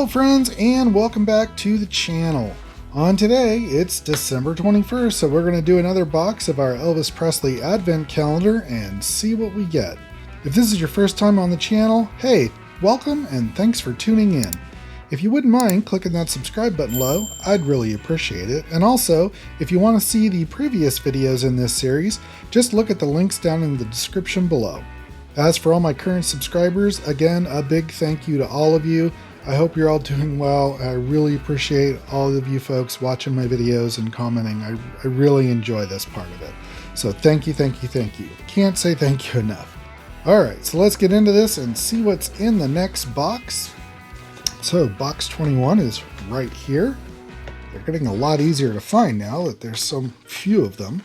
friends, and welcome back to the channel. On today, it's December 21st, so we're going to do another box of our Elvis Presley Advent calendar and see what we get. If this is your first time on the channel, hey, welcome and thanks for tuning in. If you wouldn't mind clicking that subscribe button below, I'd really appreciate it. And also, if you want to see the previous videos in this series, just look at the links down in the description below. As for all my current subscribers, again, a big thank you to all of you. I hope you're all doing well. I really appreciate all of you folks watching my videos and commenting. I really enjoy this part of it. So thank you, thank you, thank you. Can't say thank you enough. All right, so let's get into this and see what's in the next box. So box 21 is right here. They're getting a lot easier to find now that there's so few of them.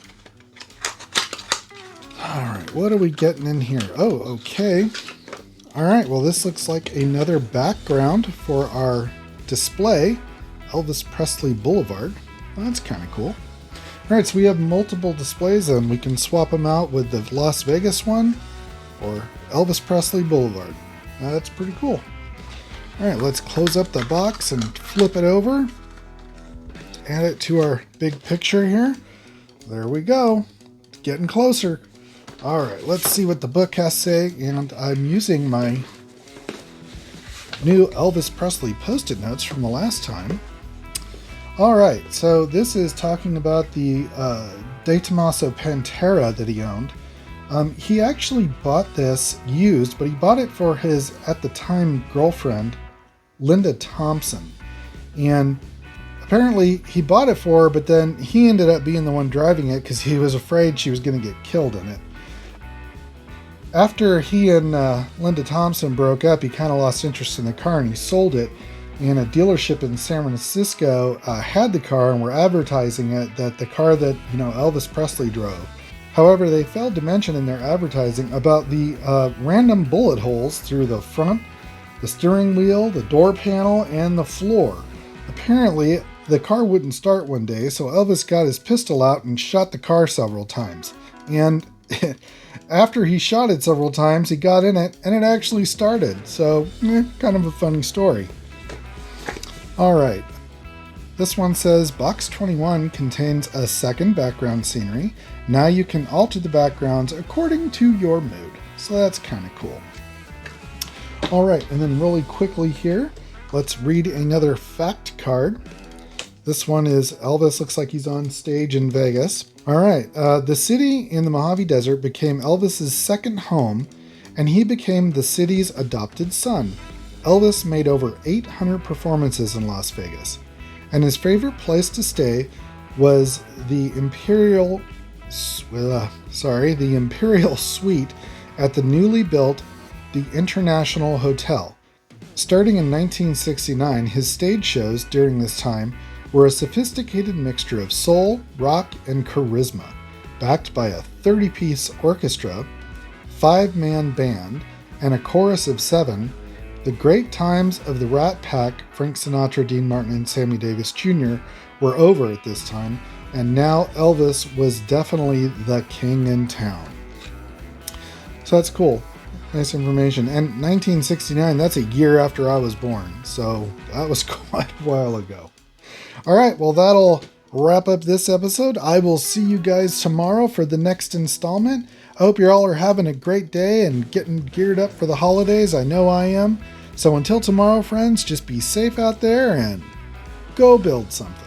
All right, what are we getting in here? Oh, okay. All right, well, this looks like another background for our display, Elvis Presley Boulevard. Well, that's kind of cool. All right, so we have multiple displays and we can swap them out with the Las Vegas one or Elvis Presley Boulevard. That's pretty cool. All right, let's close up the box and flip it over. Add it to our big picture here. There we go. It's getting closer. All right, let's see what the book has to say. And I'm using my new Elvis Presley Post-it notes from the last time. All right, so this is talking about the De Tomaso Pantera that he owned. He actually bought this used, but he bought it for his, at the time, girlfriend, Linda Thompson. And apparently he bought it for her, but then he ended up being the one driving it because he was afraid she was going to get killed in it. After he and Linda Thompson broke up, he kind of lost interest in the car and he sold it. And a dealership in San Francisco had the car and were advertising it, that the car that, Elvis Presley drove. However, they failed to mention in their advertising about the random bullet holes through the front, the steering wheel, the door panel, and the floor. Apparently, the car wouldn't start one day, so Elvis got his pistol out and shot the car several times. And after he shot it several times, he got in it and it actually started. So, kind of a funny story. All right. This one says, Box 21 contains a second background scenery. Now you can alter the backgrounds according to your mood. So that's kind of cool. All right, and then really quickly here, let's read another fact card. This one is Elvis looks like he's on stage in Vegas. All right, the city in the Mojave Desert became Elvis's second home, and he became the city's adopted son. Elvis made over 800 performances in Las Vegas, and his favorite place to stay was the Imperial Suite at the newly built the International Hotel. Starting in 1969, his stage shows during this time were a sophisticated mixture of soul, rock, and charisma, backed by a 30-piece orchestra, 5-man band, and a chorus of 7. The great times of the Rat Pack, Frank Sinatra, Dean Martin, and Sammy Davis Jr. were over at this time, and now Elvis was definitely the king in town. So that's cool. Nice information. And 1969, that's a year after I was born, so that was quite a while ago. All right, well, that'll wrap up this episode. I will see you guys tomorrow for the next installment. I hope you all are having a great day and getting geared up for the holidays. I know I am. So until tomorrow, friends, just be safe out there and go build something.